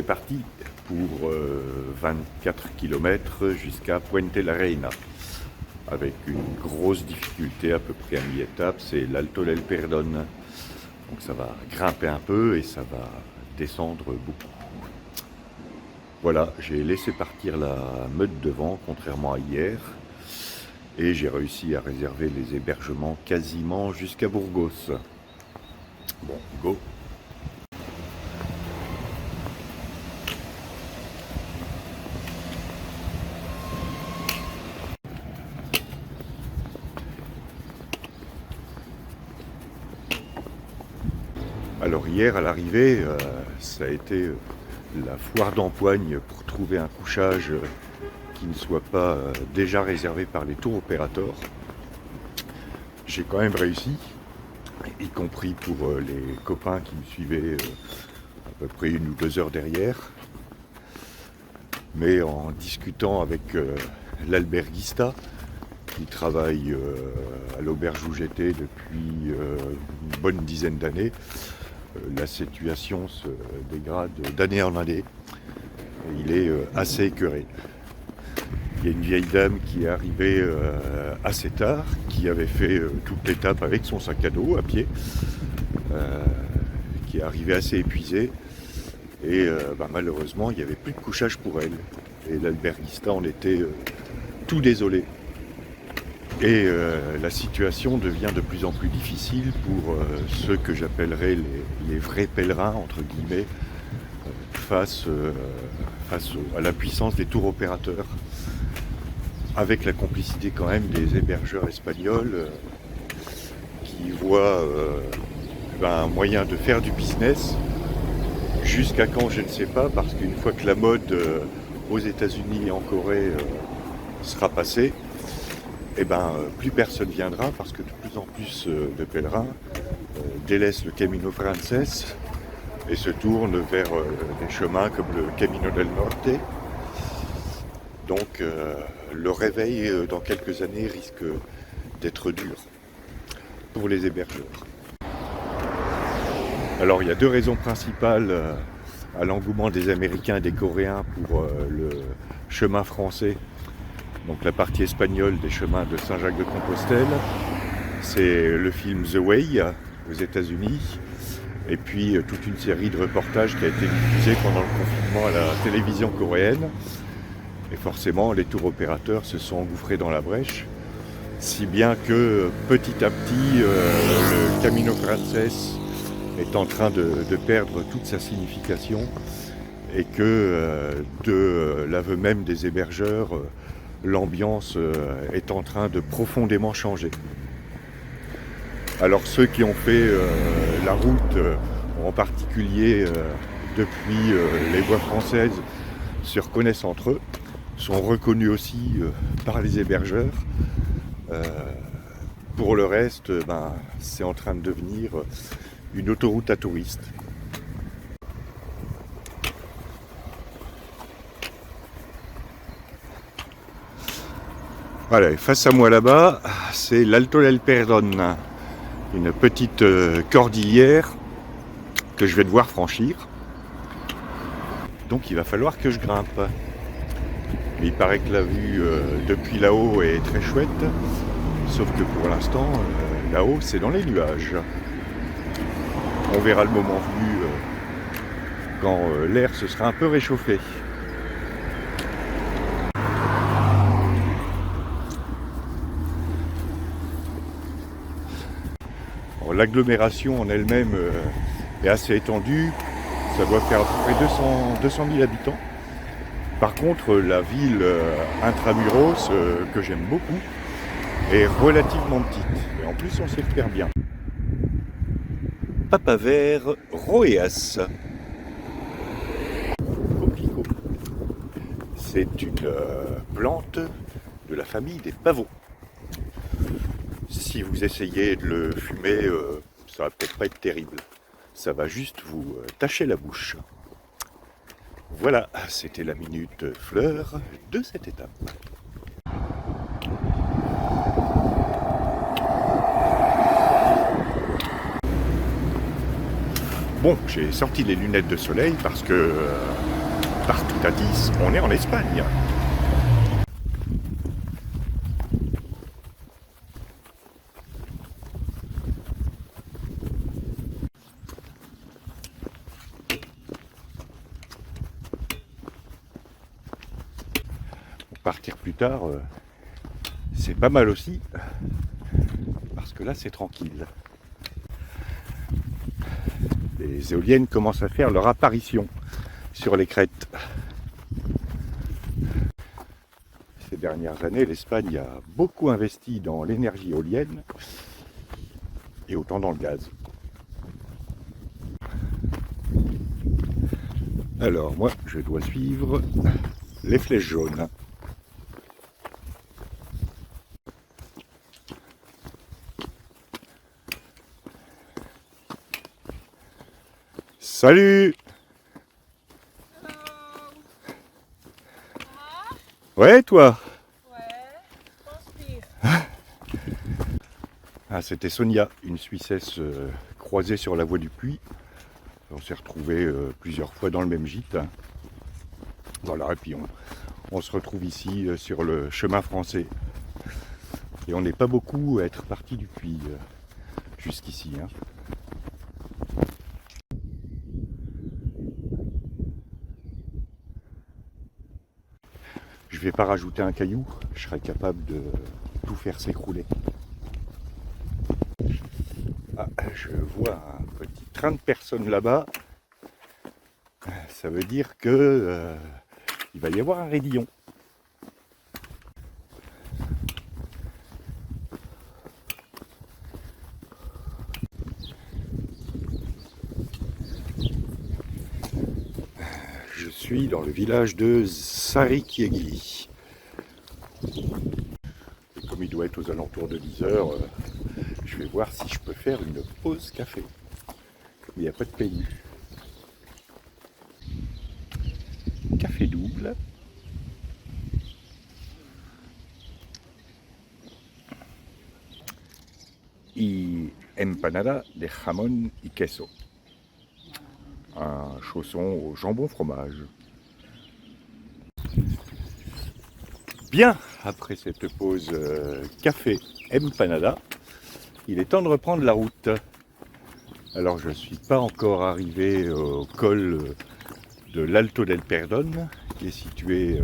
parti pour 24 km jusqu'à Puente la Reina, avec une grosse difficulté à peu près à mi-étape, c'est l'Alto del Perdón. Donc ça va grimper un peu et ça va descendre beaucoup. Voilà, j'ai laissé partir la meute devant, contrairement à hier, et j'ai réussi à réserver les hébergements quasiment jusqu'à Burgos. Bon, go! Alors hier à l'arrivée, ça a été la foire d'empoigne pour trouver un couchage qui ne soit pas déjà réservé par les tours opérateurs. J'ai quand même réussi, y compris pour les copains qui me suivaient à peu près 1 ou 2 heures derrière. Mais en discutant avec l'alberguista, qui travaille à l'auberge où j'étais depuis une bonne dizaine d'années, la situation se dégrade d'année en année. Il est assez écœuré. Il y a une vieille dame qui est arrivée assez tard, qui avait fait toute l'étape avec son sac à dos à pied, qui est arrivée assez épuisée. Et malheureusement, il n'y avait plus de couchage pour elle. Et l'alberguista en était tout désolé. Et la situation devient de plus en plus difficile pour ceux que j'appellerais les vrais pèlerins, entre guillemets, face à la puissance des tours opérateurs, avec la complicité quand même des hébergeurs espagnols qui voient un moyen de faire du business, jusqu'à quand je ne sais pas, parce qu'une fois que la mode aux États-Unis et en Corée sera passée, plus personne viendra, parce que de plus en plus de pèlerins délaissent le Camino Frances et se tournent vers des chemins comme le Camino del Norte. Donc le réveil dans quelques années risque d'être dur pour les hébergeurs. Alors il y a 2 raisons principales à l'engouement des Américains et des Coréens pour le chemin français. Donc la partie espagnole des chemins de Saint-Jacques-de-Compostelle, c'est le film The Way aux États-Unis, et puis toute une série de reportages qui a été diffusée pendant le confinement à la télévision coréenne. Et forcément, les tours opérateurs se sont engouffrés dans la brèche, si bien que petit à petit, le Camino Frances est en train de perdre toute sa signification, et que de l'aveu même des hébergeurs, l'ambiance est en train de profondément changer. Alors ceux qui ont fait la route, en particulier depuis les voies françaises, se reconnaissent entre eux, sont reconnus aussi par les hébergeurs. Pour le reste, c'est en train de devenir une autoroute à touristes. Voilà, face à moi là-bas, c'est l'Alto del Perdón, une petite cordillère que je vais devoir franchir. Donc il va falloir que je grimpe. Mais il paraît que la vue depuis là-haut est très chouette, sauf que pour l'instant, là-haut c'est dans les nuages. On verra le moment venu quand l'air se sera un peu réchauffé. L'agglomération en elle-même est assez étendue, ça doit faire à peu près 200 000 habitants. Par contre, la ville intramuros, que j'aime beaucoup, est relativement petite. Et en plus, on s'y repère bien. Papaver Roeas. Coquelicot. C'est une plante de la famille des pavots. Si vous essayez de le fumer, ça va peut-être pas être terrible. Ça va juste vous tacher la bouche. Voilà, c'était la minute fleur de cette étape. Bon, j'ai sorti les lunettes de soleil parce que partutatis, on est en Espagne. Partir plus tard, c'est pas mal aussi, parce que là c'est tranquille. Les éoliennes commencent à faire leur apparition sur les crêtes. Ces dernières années, l'Espagne a beaucoup investi dans l'énergie éolienne et autant dans le gaz. Alors moi, je dois suivre les flèches jaunes. Salut! Hello. Ça va? Ouais, toi? Ouais. Transpire. Ah, c'était Sonia, une Suissesse croisée sur la voie du Puy. On s'est retrouvés plusieurs fois dans le même gîte. Hein. Voilà, et puis on se retrouve ici sur le chemin français. Et on n'est pas beaucoup à être parti du Puy jusqu'ici. Hein. Je vais pas rajouter un caillou, je serais capable de tout faire s'écrouler. Ah, je vois un petit train de personnes là-bas. Ça veut dire que il va y avoir un raidillon. Je suis dans le village de Sarikiegi. Et comme il doit être aux alentours de 10 heures, je vais voir si je peux faire une pause café. Il n'y a pas de PMU. Café double. Y empanada de jamón y queso. Un chausson au jambon fromage. Bien, après cette pause café empanada, il est temps de reprendre la route. Alors je ne suis pas encore arrivé au col de l'Alto del Perdón, qui est situé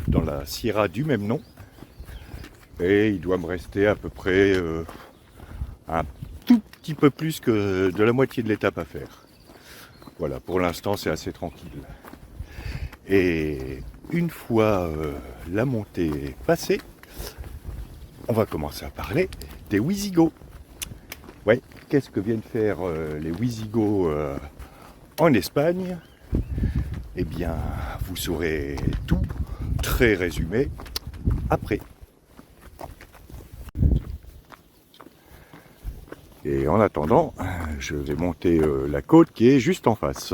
dans la Sierra du même nom. Et il doit me rester à peu près un tout petit peu plus que de la moitié de l'étape à faire. Voilà, pour l'instant c'est assez tranquille. Et une fois la montée passée, on va commencer à parler des Wisigoths. Ouais, qu'est-ce que viennent faire les Wisigoths en Espagne? Eh bien, vous saurez tout, très résumé, après. Et en attendant, je vais monter la côte qui est juste en face.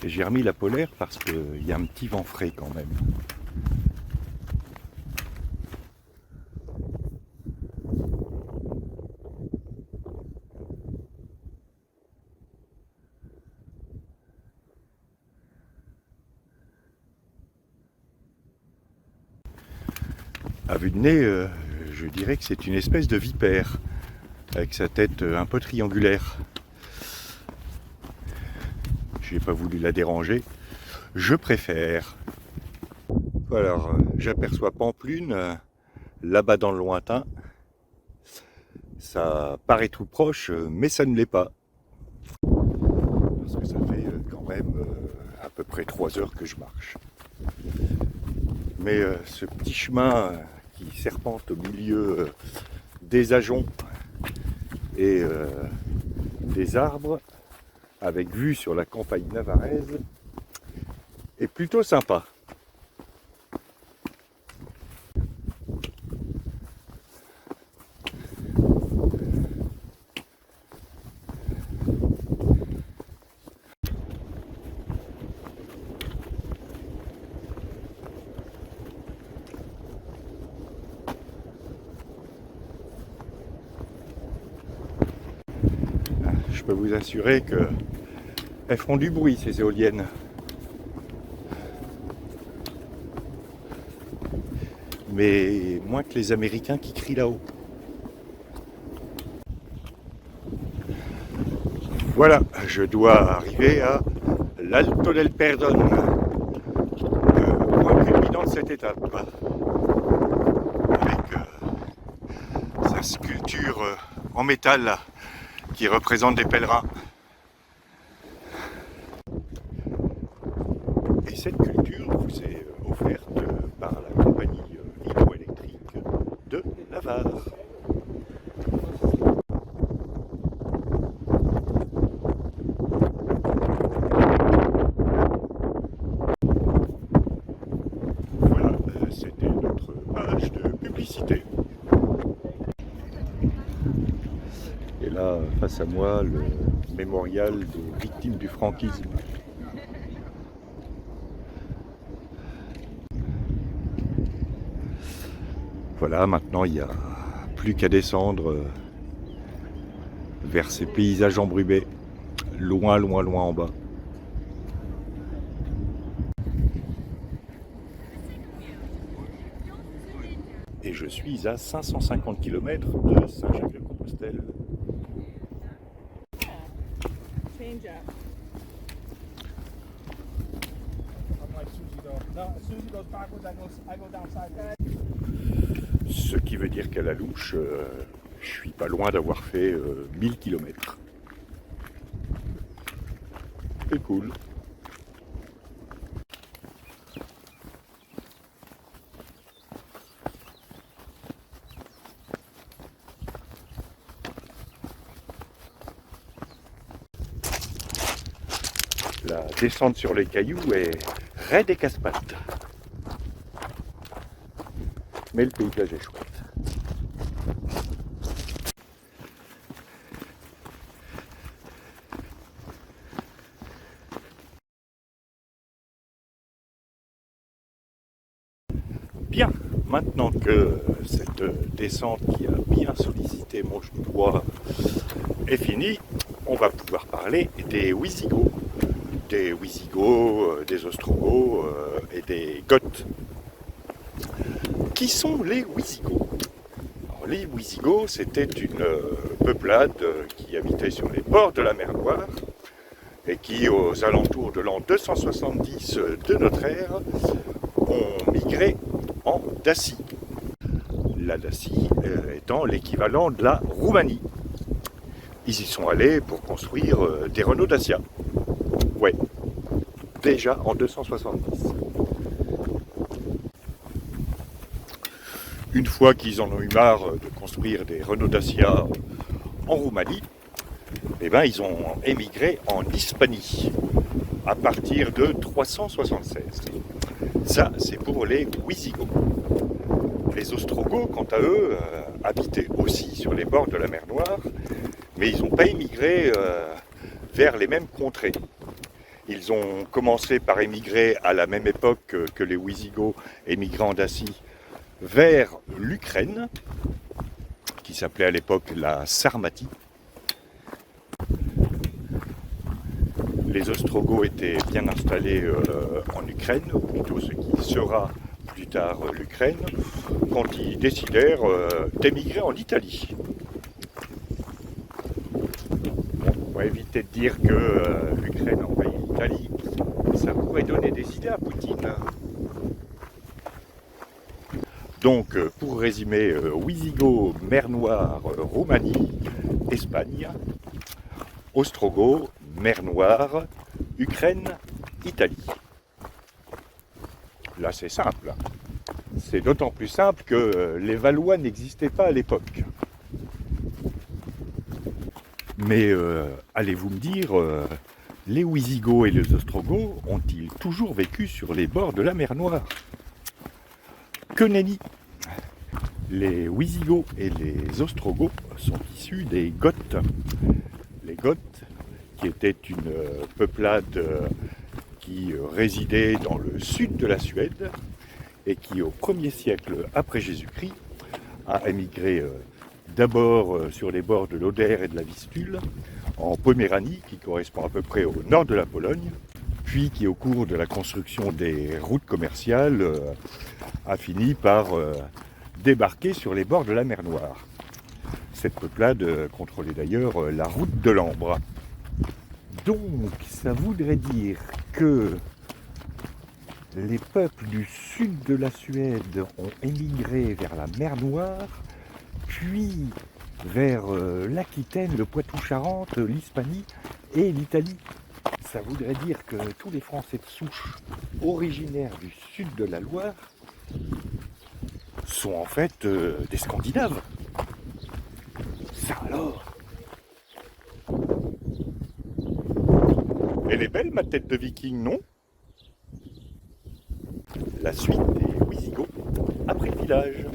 Et j'ai remis la polaire parce qu'il y a un petit vent frais quand même. À vue de nez, je dirais que c'est une espèce de vipère, avec sa tête un peu triangulaire. J'ai pas voulu la déranger, je préfère. Alors, j'aperçois Pamplune, là-bas dans le lointain. Ça paraît tout proche, mais ça ne l'est pas. Parce que ça fait quand même à peu près 3 heures que je marche. Mais ce petit chemin qui serpente au milieu des ajoncs et des arbres, avec vue sur la campagne navarraise, est plutôt sympa. je peux vous assurer qu'elles font du bruit, ces éoliennes. Mais moins que les Américains qui crient là-haut. Voilà, je dois arriver à l'Alto del Perdón, point culminant de cette étape, avec sa sculpture en métal là, qui représente des pèlerins. Et cette culture vous est offerte par la compagnie hydroélectrique de Navarre. Voilà, c'était notre page de publicité. Et là, face à moi, le mémorial des victimes du franquisme. Voilà, maintenant il n'y a plus qu'à descendre vers ces paysages embrumés, loin, loin, loin en bas. Et je suis à 550 km de Saint-Jacques-de-Compostelle. Change up. Ce qui veut dire qu'à la louche, je suis pas loin d'avoir fait 1000 km. C'est cool. La descente sur les cailloux est raide et casse-pattes. Mais le paysage est chouette. Bien, maintenant que cette descente qui a bien sollicité mon genou droit est finie, on va pouvoir parler des Wisigoths. Des Wisigoths, des Ostrogoths et des Goths. Qui sont les Wisigoths? Alors, les Wisigoths, c'était une peuplade qui habitait sur les bords de la mer Noire et qui, aux alentours de l'an 270 de notre ère, ont migré en Dacie. La Dacie étant l'équivalent de la Roumanie. Ils y sont allés pour construire des Renault Dacia. Ouais, déjà en 270. Une fois qu'ils en ont eu marre de construire des Renault Dacia en Roumanie, eh ben, ils ont émigré en Hispanie à partir de 376. Ça, c'est pour les Wisigoths. Les Ostrogoths, quant à eux, habitaient aussi sur les bords de la mer Noire, mais ils n'ont pas émigré vers les mêmes contrées. Ils ont commencé par émigrer à la même époque que les Wisigoths émigraient en Dacie vers l'Ukraine, qui s'appelait à l'époque la Sarmatie. Les Ostrogoths étaient bien installés en Ukraine, ou plutôt ce qui sera plus tard l'Ukraine, quand ils décidèrent d'émigrer en Italie. On va éviter de dire que l'Ukraine envahit l'Italie, ça pourrait donner des idées à Poutine. Donc, pour résumer, Wisigoths, mer Noire, Roumanie, Espagne, Ostrogoths, mer Noire, Ukraine, Italie. Là, c'est simple. C'est d'autant plus simple que les Valois n'existaient pas à l'époque. Mais allez-vous me dire, les Wisigoths et les Ostrogoths ont-ils toujours vécu sur les bords de la mer Noire? Que nenni! Les Wisigoths et les Ostrogoths sont issus des Goths. Les Goths, qui étaient une peuplade qui résidait dans le sud de la Suède et qui, au 1er siècle après Jésus-Christ, a émigré d'abord sur les bords de l'Oder et de la Vistule, en Poméranie, qui correspond à peu près au nord de la Pologne, puis qui au cours de la construction des routes commerciales a fini par débarquer sur les bords de la mer Noire. Cette peuplade contrôlait d'ailleurs la route de l'Ambre. Donc ça voudrait dire que les peuples du sud de la Suède ont émigré vers la mer Noire, puis vers l'Aquitaine, le Poitou-Charentes, l'Hispanie et l'Italie. Ça voudrait dire que tous les Français de souche originaires du sud de la Loire sont en fait des Scandinaves. Ça alors! Elle est belle ma tête de viking, non? La suite des Wisigoths après le village.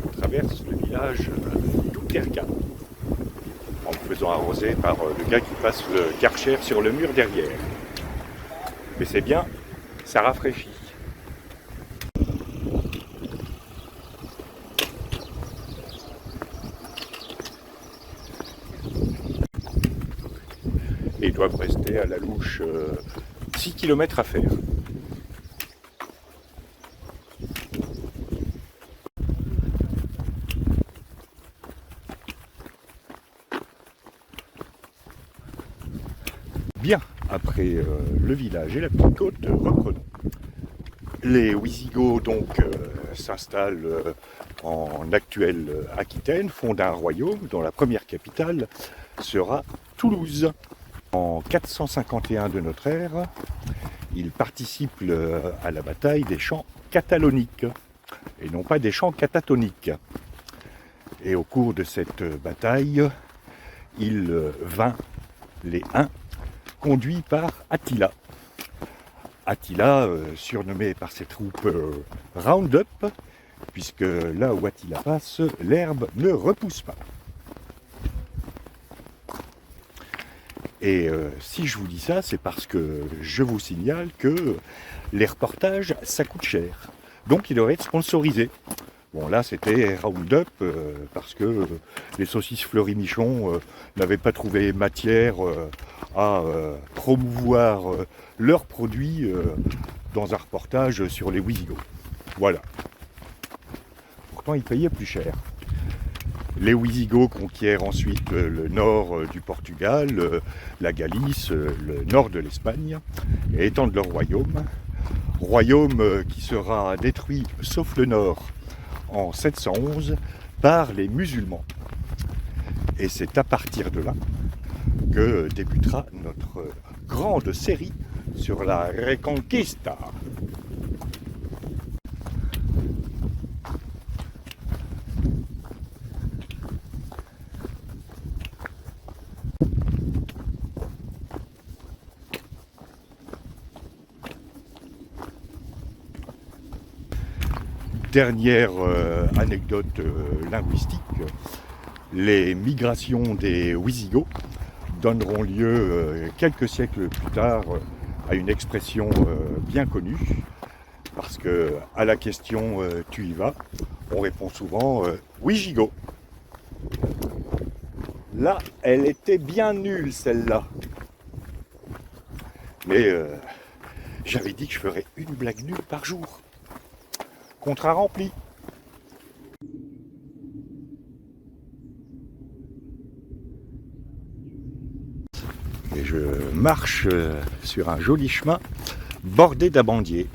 Je traverse le village d'Outerka en me faisant arroser par le gars qui passe le Karcher sur le mur derrière. Mais c'est bien, ça rafraîchit. Et ils doivent rester à la louche 6 km à faire. Bien, après le village et la petite côte, reprenons. Les Wisigoths donc s'installent en actuelle Aquitaine, fondent un royaume dont la première capitale sera Toulouse. En 451 de notre ère, ils participent à la bataille des champs cataloniques et non pas des champs catatoniques. Et au cours de cette bataille, il vainc les Huns conduit par Attila. Attila, surnommé par ses troupes Roundup, puisque là où Attila passe, l'herbe ne repousse pas. Et si je vous dis ça, c'est parce que je vous signale que les reportages, ça coûte cher. Donc il devrait être sponsorisé. Bon là c'était Roundup parce que les saucisses Fleury-Michon n'avaient pas trouvé matière à promouvoir leurs produits dans un reportage sur les Wisigoths. Voilà. Pourtant ils payaient plus cher. Les Wisigoths conquièrent ensuite le nord du Portugal, la Galice, le nord de l'Espagne et étendent leur royaume. Royaume qui sera détruit sauf le nord en 711 par les musulmans. Et c'est à partir de là que débutera notre grande série sur la Reconquista. Dernière anecdote linguistique, les migrations des Wisigoths donneront lieu quelques siècles plus tard à une expression bien connue, parce que à la question tu y vas, on répond souvent oui gigot. Là, elle était bien nulle celle-là. Mais j'avais dit que je ferais une blague nulle par jour. Contrat rempli. Et je marche sur un joli chemin bordé d'amandiers.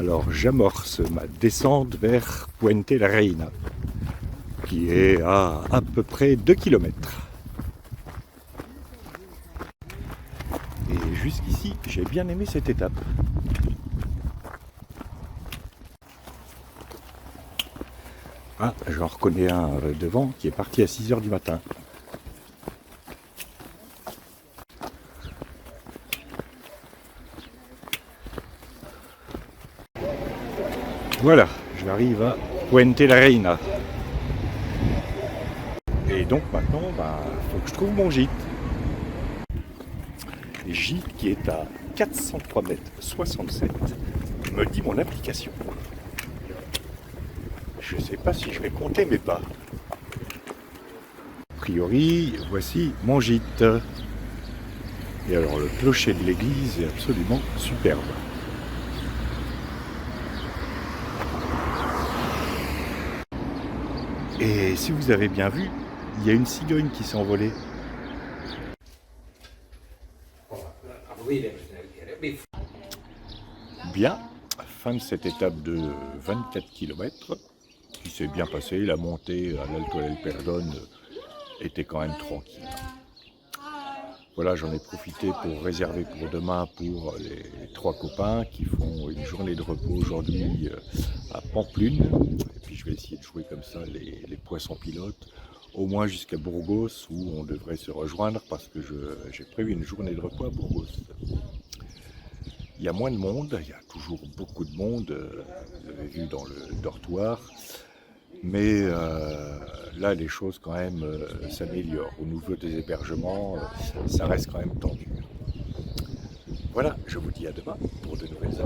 Alors j'amorce ma descente vers Puente la Reina, qui est à peu près 2 km. Et jusqu'ici, j'ai bien aimé cette étape. Ah, j'en reconnais un devant qui est parti à 6 h du matin. Voilà, j'arrive à Puente la Reina. Et donc maintenant, faut que je trouve mon gîte. Gîte qui est à 403 mètres 67, me dit mon application. Je ne sais pas si je vais compter mes pas. A priori, voici mon gîte. Et alors le clocher de l'église est absolument superbe. Et si vous avez bien vu, il y a une cigogne qui s'est envolée. Bien, fin de cette étape de 24 km, qui s'est bien passée. La montée à l'Alto del Perdón était quand même tranquille. Voilà, j'en ai profité pour réserver pour demain pour les 3 copains qui font une journée de repos aujourd'hui à Pampelune. Et puis je vais essayer de jouer comme ça les poissons pilotes, au moins jusqu'à Burgos où on devrait se rejoindre parce que j'ai prévu une journée de repos à Burgos. Il y a moins de monde, il y a toujours beaucoup de monde, vous l'avez vu dans le dortoir. Mais là, les choses quand même s'améliorent. Au niveau des hébergements, ça reste quand même tendu. Voilà, je vous dis à demain pour de nouvelles